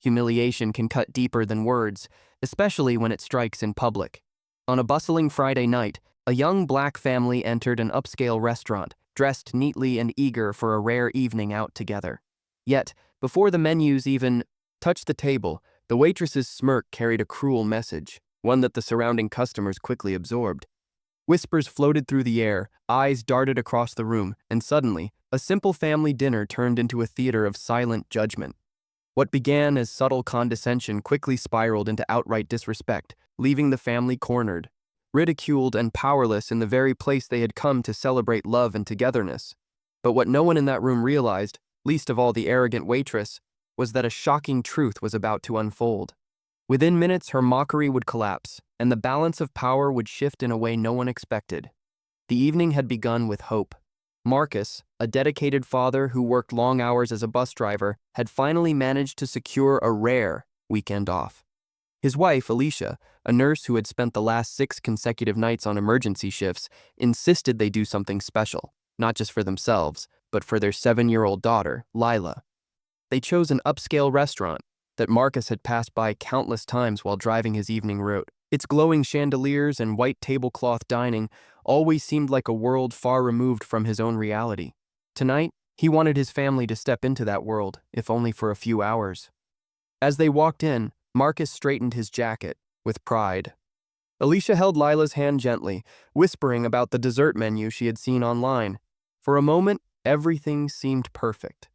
Humiliation can cut deeper than words, especially when it strikes in public. On a bustling Friday night, a young black family entered an upscale restaurant, dressed neatly and eager for a rare evening out together. Yet, before the menus even touched the table, the waitress's smirk carried a cruel message, one that the surrounding customers quickly absorbed. Whispers floated through the air, eyes darted across the room, and suddenly, a simple family dinner turned into a theater of silent judgment. What began as subtle condescension quickly spiraled into outright disrespect, leaving the family cornered, ridiculed, and powerless in the very place they had come to celebrate love and togetherness. But what no one in that room realized, least of all the arrogant waitress, was that a shocking truth was about to unfold. Within minutes, her mockery would collapse, and the balance of power would shift in a way no one expected. The evening had begun with hope. Marcus, a dedicated father who worked long hours as a bus driver, had finally managed to secure a rare weekend off. His wife, Alicia, a nurse who had spent the last 6 consecutive nights on emergency shifts, insisted they do something special, not just for themselves, but for their 7-year-old daughter, Lila. They chose an upscale restaurant that Marcus had passed by countless times while driving his evening route. Its glowing chandeliers and white tablecloth dining always seemed like a world far removed from his own reality. Tonight, he wanted his family to step into that world, if only for a few hours. As they walked in, Marcus straightened his jacket with pride. Alicia held Lila's hand gently, whispering about the dessert menu she had seen online. For a moment, everything seemed perfect.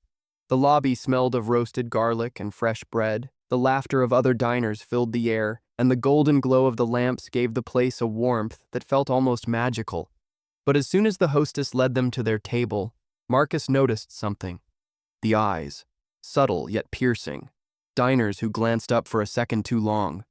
The lobby smelled of roasted garlic and fresh bread, the laughter of other diners filled the air, and the golden glow of the lamps gave the place a warmth that felt almost magical. But as soon as the hostess led them to their table, Marcus noticed something. The eyes, subtle yet piercing. Diners who glanced up for a second too long.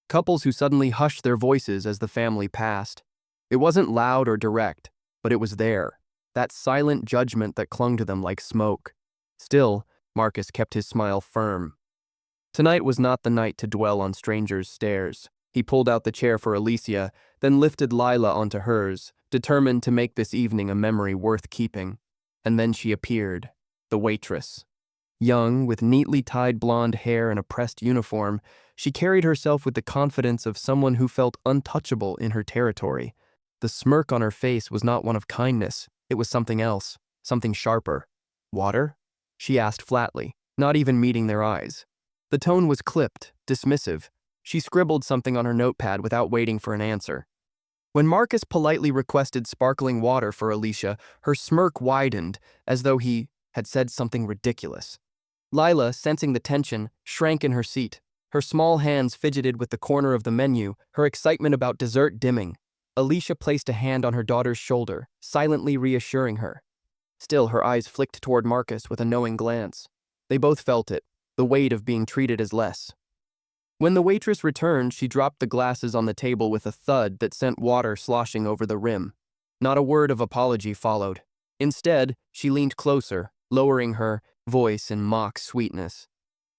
Couples who suddenly hushed their voices as the family passed. It wasn't loud or direct, but it was there, that silent judgment that clung to them like smoke. Still, Marcus kept his smile firm. Tonight was not the night to dwell on strangers' stares. He pulled out the chair for Alicia, then lifted Lila onto hers, determined to make this evening a memory worth keeping. And then she appeared, the waitress. Young, with neatly tied blonde hair and a pressed uniform, she carried herself with the confidence of someone who felt untouchable in her territory. The smirk on her face was not one of kindness. It was something else, something sharper. "Water?" she asked flatly, not even meeting their eyes. The tone was clipped, dismissive. She scribbled something on her notepad without waiting for an answer. When Marcus politely requested sparkling water for Alicia, her smirk widened, as though he had said something ridiculous. Lila, sensing the tension, shrank in her seat. Her small hands fidgeted with the corner of the menu, her excitement about dessert dimming. Alicia placed a hand on her daughter's shoulder, silently reassuring her. Still, her eyes flicked toward Marcus with a knowing glance. They both felt it, the weight of being treated as less. When the waitress returned, she dropped the glasses on the table with a thud that sent water sloshing over the rim. Not a word of apology followed. Instead, she leaned closer, lowering her voice in mock sweetness.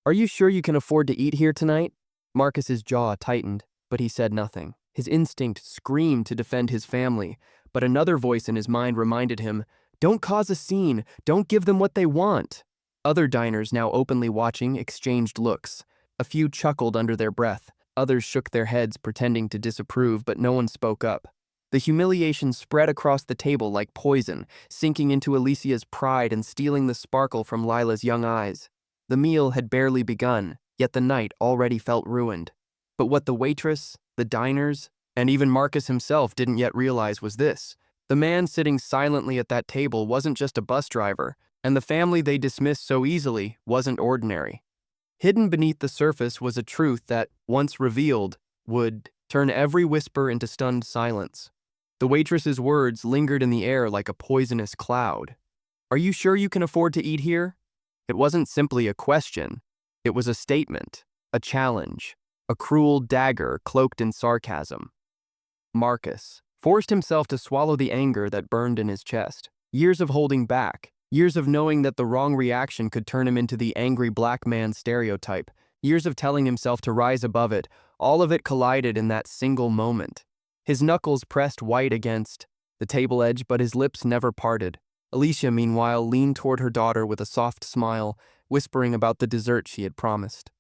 "Are you sure you can afford to eat here tonight?" Marcus's jaw tightened, but he said nothing. His instinct screamed to defend his family, but another voice in his mind reminded him, "Don't cause a scene, don't give them what they want." Other diners, now openly watching, exchanged looks. A few chuckled under their breath, others shook their heads pretending to disapprove, but no one spoke up. The humiliation spread across the table like poison, sinking into Alicia's pride and stealing the sparkle from Lila's young eyes. The meal had barely begun, yet the night already felt ruined. But what the waitress, the diners, and even Marcus himself didn't yet realize was this. The man sitting silently at that table wasn't just a bus driver, and the family they dismissed so easily wasn't ordinary. Hidden beneath the surface was a truth that, once revealed, would turn every whisper into stunned silence. The waitress's words lingered in the air like a poisonous cloud. "Are you sure you can afford to eat here?" It wasn't simply a question. It was a statement, a challenge, a cruel dagger cloaked in sarcasm. Marcus forced himself to swallow the anger that burned in his chest. Years of holding back, years of knowing that the wrong reaction could turn him into the angry black man stereotype, years of telling himself to rise above it, all of it collided in that single moment. His knuckles pressed white against the table edge, but his lips never parted. Alicia, meanwhile, leaned toward her daughter with a soft smile, whispering about the dessert she had promised.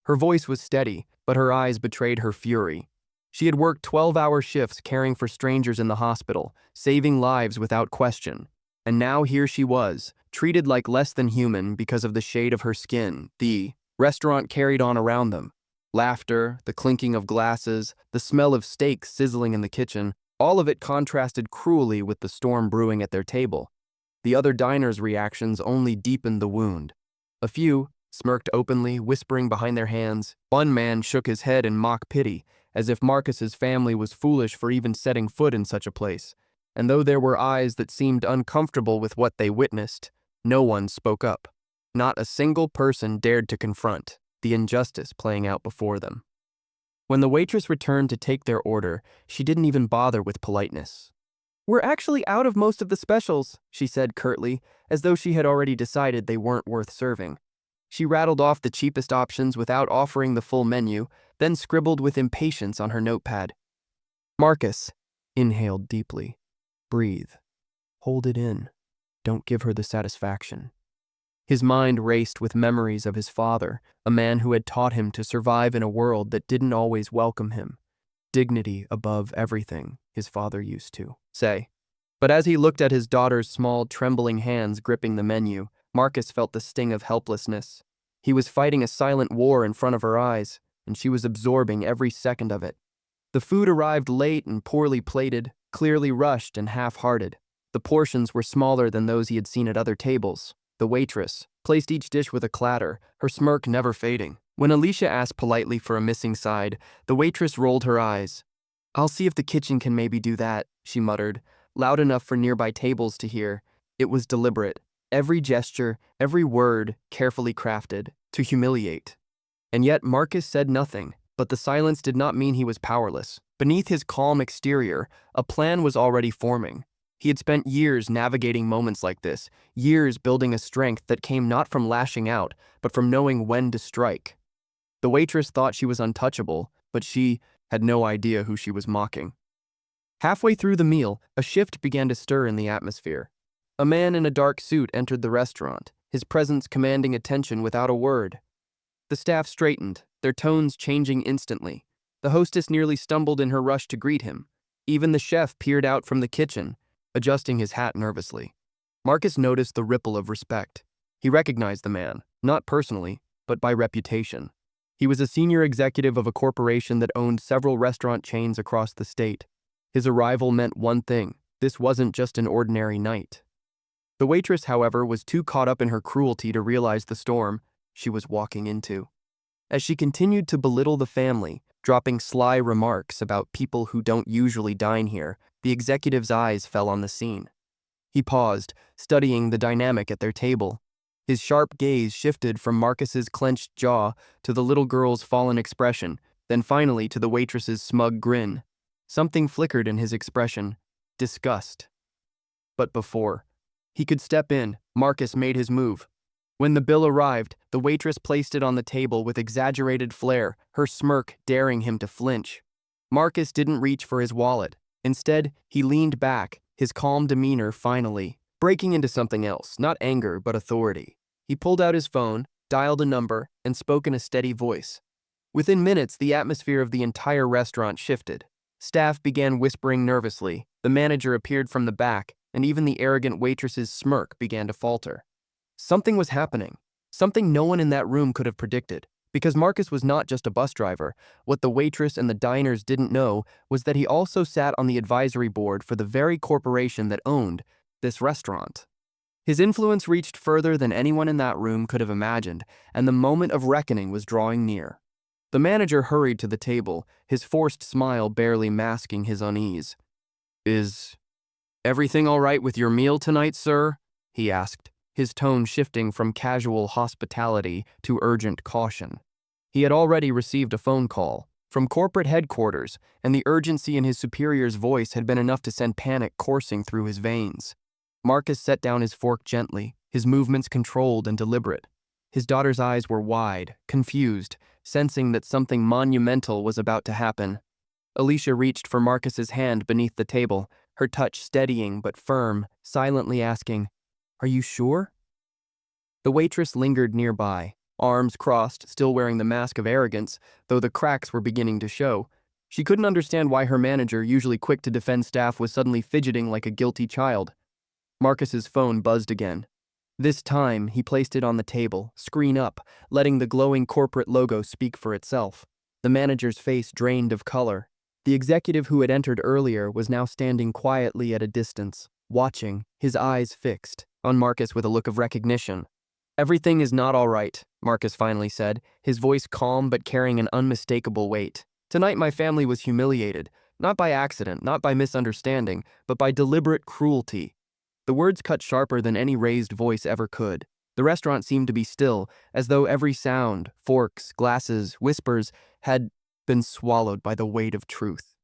Her voice was steady, but her eyes betrayed her fury. She had worked 12-hour shifts caring for strangers in the hospital, saving lives without question. And now here she was, treated like less than human because of the shade of her skin. The restaurant carried on around them. Laughter, the clinking of glasses, the smell of steaks sizzling in the kitchen, all of it contrasted cruelly with the storm brewing at their table. The other diners' reactions only deepened the wound. A few smirked openly, whispering behind their hands. One man shook his head in mock pity, as if Marcus's family was foolish for even setting foot in such a place. And though there were eyes that seemed uncomfortable with what they witnessed, no one spoke up. Not a single person dared to confront the injustice playing out before them. When the waitress returned to take their order, she didn't even bother with politeness. "We're actually out of most of the specials," she said curtly, as though she had already decided they weren't worth serving. She rattled off the cheapest options without offering the full menu, then scribbled with impatience on her notepad. Marcus inhaled deeply. Breathe. Hold it in. Don't give her the satisfaction. His mind raced with memories of his father, a man who had taught him to survive in a world that didn't always welcome him. Dignity above everything, his father used to say. But as he looked at his daughter's small, trembling hands gripping the menu, Marcus felt the sting of helplessness. He was fighting a silent war in front of her eyes, and she was absorbing every second of it. The food arrived late and poorly plated, clearly rushed and half-hearted. The portions were smaller than those he had seen at other tables. The waitress placed each dish with a clatter, her smirk never fading. When Alicia asked politely for a missing side, the waitress rolled her eyes. "I'll see if the kitchen can maybe do that," she muttered, loud enough for nearby tables to hear. It was deliberate. Every gesture, every word, carefully crafted, to humiliate. And yet Marcus said nothing, but the silence did not mean he was powerless. Beneath his calm exterior, a plan was already forming. He had spent years navigating moments like this, years building a strength that came not from lashing out, but from knowing when to strike. The waitress thought she was untouchable, but she had no idea who she was mocking. Halfway through the meal, a shift began to stir in the atmosphere. A man in a dark suit entered the restaurant, his presence commanding attention without a word. The staff straightened, their tones changing instantly. The hostess nearly stumbled in her rush to greet him. Even the chef peered out from the kitchen, adjusting his hat nervously. Marcus noticed the ripple of respect. He recognized the man, not personally, but by reputation. He was a senior executive of a corporation that owned several restaurant chains across the state. His arrival meant one thing: this wasn't just an ordinary night. The waitress, however, was too caught up in her cruelty to realize the storm she was walking into. As she continued to belittle the family, dropping sly remarks about people who don't usually dine here, the executive's eyes fell on the scene. He paused, studying the dynamic at their table. His sharp gaze shifted from Marcus's clenched jaw to the little girl's fallen expression, then finally to the waitress's smug grin. Something flickered in his expression: disgust. But before he could step in, Marcus made his move. When the bill arrived, the waitress placed it on the table with exaggerated flair, her smirk daring him to flinch. Marcus didn't reach for his wallet. Instead, he leaned back, his calm demeanor finally breaking into something else, not anger but authority. He pulled out his phone, dialed a number, and spoke in a steady voice. Within minutes, the atmosphere of the entire restaurant shifted. Staff began whispering nervously, the manager appeared from the back, and even the arrogant waitress's smirk began to falter. Something was happening, something no one in that room could have predicted. Because Marcus was not just a bus driver, what the waitress and the diners didn't know was that he also sat on the advisory board for the very corporation that owned this restaurant. His influence reached further than anyone in that room could have imagined, and the moment of reckoning was drawing near. The manager hurried to the table, his forced smile barely masking his unease. "Is everything all right with your meal tonight, sir?" he asked, his tone shifting from casual hospitality to urgent caution. He had already received a phone call from corporate headquarters, and the urgency in his superior's voice had been enough to send panic coursing through his veins. Marcus set down his fork gently, his movements controlled and deliberate. His daughter's eyes were wide, confused, sensing that something monumental was about to happen. Alicia reached for Marcus's hand beneath the table, her touch steadying but firm, silently asking, "Are you sure?" The waitress lingered nearby, arms crossed, still wearing the mask of arrogance, though the cracks were beginning to show. She couldn't understand why her manager, usually quick to defend staff, was suddenly fidgeting like a guilty child. Marcus's phone buzzed again. This time, he placed it on the table, screen up, letting the glowing corporate logo speak for itself. The manager's face drained of color. The executive who had entered earlier was now standing quietly at a distance, watching, his eyes fixed on Marcus with a look of recognition. "Everything is not all right," Marcus finally said, his voice calm but carrying an unmistakable weight. "Tonight my family was humiliated, not by accident, not by misunderstanding, but by deliberate cruelty." The words cut sharper than any raised voice ever could. The restaurant seemed to be still, as though every sound, forks, glasses, whispers, had been swallowed by the weight of truth.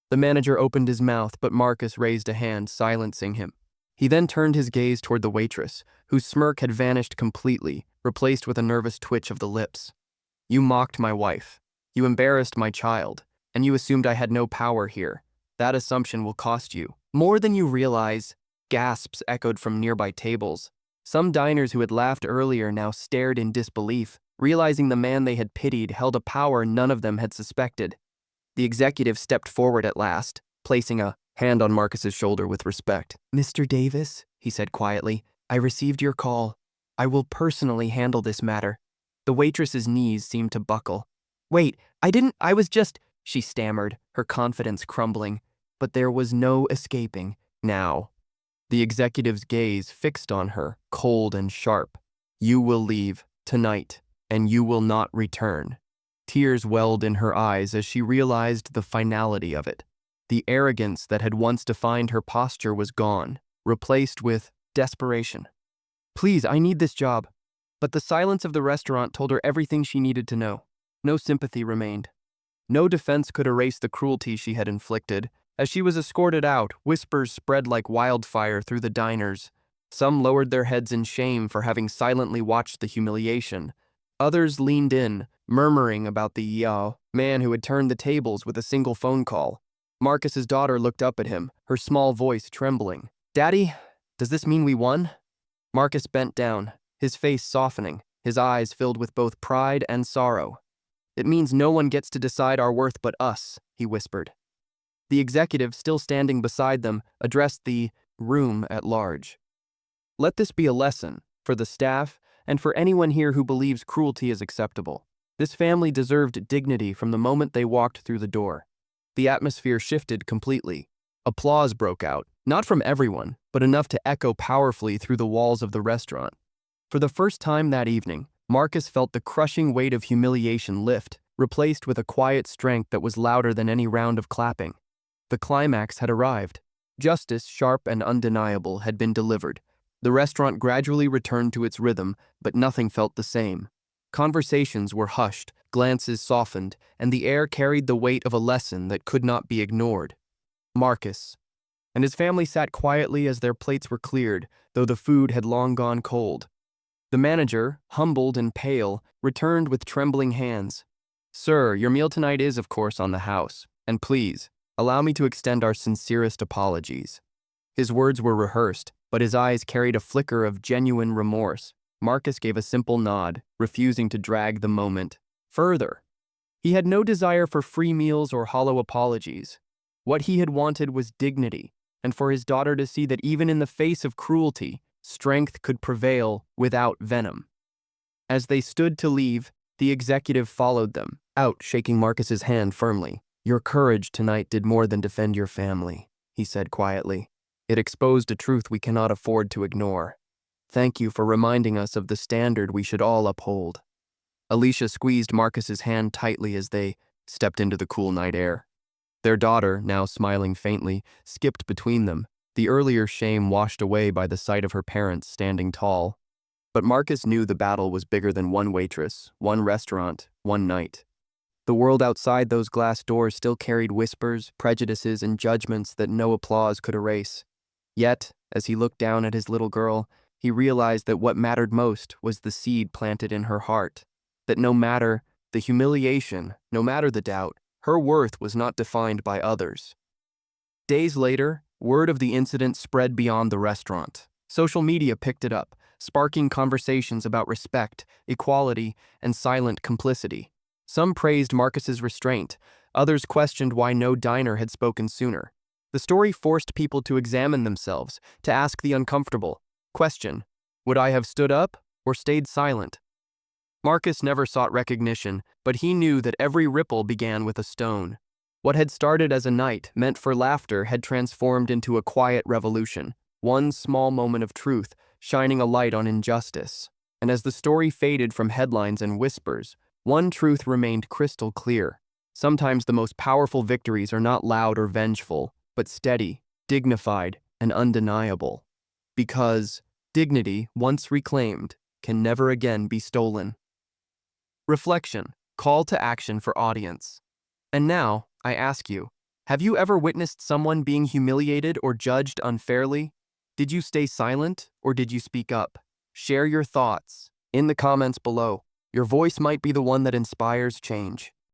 The manager opened his mouth, but Marcus raised a hand, silencing him. He then turned his gaze toward the waitress, whose smirk had vanished completely, replaced with a nervous twitch of the lips. "You mocked my wife. You embarrassed my child, and you assumed I had no power here. That assumption will cost you more than you realize." Gasps echoed from nearby tables. Some diners who had laughed earlier now stared in disbelief, realizing the man they had pitied held a power none of them had suspected. The executive stepped forward at last, placing a hand on Marcus's shoulder with respect. "Mr. Davis," he said quietly, "I received your call. I will personally handle this matter." The waitress's knees seemed to buckle. "Wait, I was just," she stammered, her confidence crumbling. But there was no escaping now. The executive's gaze fixed on her, cold and sharp. "You will leave, tonight, and you will not return." Tears welled in her eyes as she realized the finality of it. The arrogance that had once defined her posture was gone, replaced with desperation. "Please, I need this job." But the silence of the restaurant told her everything she needed to know. No sympathy remained. No defense could erase the cruelty she had inflicted. As she was escorted out, whispers spread like wildfire through the diners. Some lowered their heads in shame for having silently watched the humiliation. Others leaned in, murmuring about the man who had turned the tables with a single phone call. Marcus's daughter looked up at him, her small voice trembling. "Daddy, does this mean we won?" Marcus bent down, his face softening, his eyes filled with both pride and sorrow. "It means no one gets to decide our worth but us," he whispered. The executive, still standing beside them, addressed the room at large. "Let this be a lesson for the staff and for anyone here who believes cruelty is acceptable. This family deserved dignity from the moment they walked through the door." The atmosphere shifted completely. Applause broke out, not from everyone, but enough to echo powerfully through the walls of the restaurant. For the first time that evening, Marcus felt the crushing weight of humiliation lift, replaced with a quiet strength that was louder than any round of clapping. The climax had arrived. Justice, sharp and undeniable, had been delivered. The restaurant gradually returned to its rhythm, but nothing felt the same. Conversations were hushed, glances softened, and the air carried the weight of a lesson that could not be ignored. Marcus and his family sat quietly as their plates were cleared, though the food had long gone cold. The manager, humbled and pale, returned with trembling hands. "Sir, your meal tonight is, of course, on the house, and please, allow me to extend our sincerest apologies." His words were rehearsed, but his eyes carried a flicker of genuine remorse. Marcus gave a simple nod, refusing to drag the moment further. He had no desire for free meals or hollow apologies. What he had wanted was dignity, and for his daughter to see that even in the face of cruelty, strength could prevail without venom. As they stood to leave, the executive followed them, out, shaking Marcus's hand firmly. "Your courage tonight did more than defend your family," he said quietly. "It exposed a truth we cannot afford to ignore. Thank you for reminding us of the standard we should all uphold." Alicia squeezed Marcus's hand tightly as they stepped into the cool night air. Their daughter, now smiling faintly, skipped between them, the earlier shame washed away by the sight of her parents standing tall. But Marcus knew the battle was bigger than one waitress, one restaurant, one night. The world outside those glass doors still carried whispers, prejudices, and judgments that no applause could erase. Yet, as he looked down at his little girl, he realized that what mattered most was the seed planted in her heart, that no matter the humiliation, no matter the doubt, her worth was not defined by others. Days later, word of the incident spread beyond the restaurant. Social media picked it up. sparking conversations about respect, equality, and silent complicity. Some praised Marcus's restraint, others questioned why no diner had spoken sooner. The story forced people to examine themselves, to ask the uncomfortable question: would I have stood up or stayed silent? Marcus never sought recognition, but he knew that every ripple began with a stone. What had started as a night meant for laughter had transformed into a quiet revolution, one small moment of truth shining a light on injustice. And as the story faded from headlines and whispers, one truth remained crystal clear. Sometimes the most powerful victories are not loud or vengeful, but steady, dignified, and undeniable. Because dignity, once reclaimed, can never again be stolen. Reflection. Call to action for audience. And now, I ask you, have you ever witnessed someone being humiliated or judged unfairly? Did you stay silent or did you speak up? Share your thoughts in the comments below. Your voice might be the one that inspires change.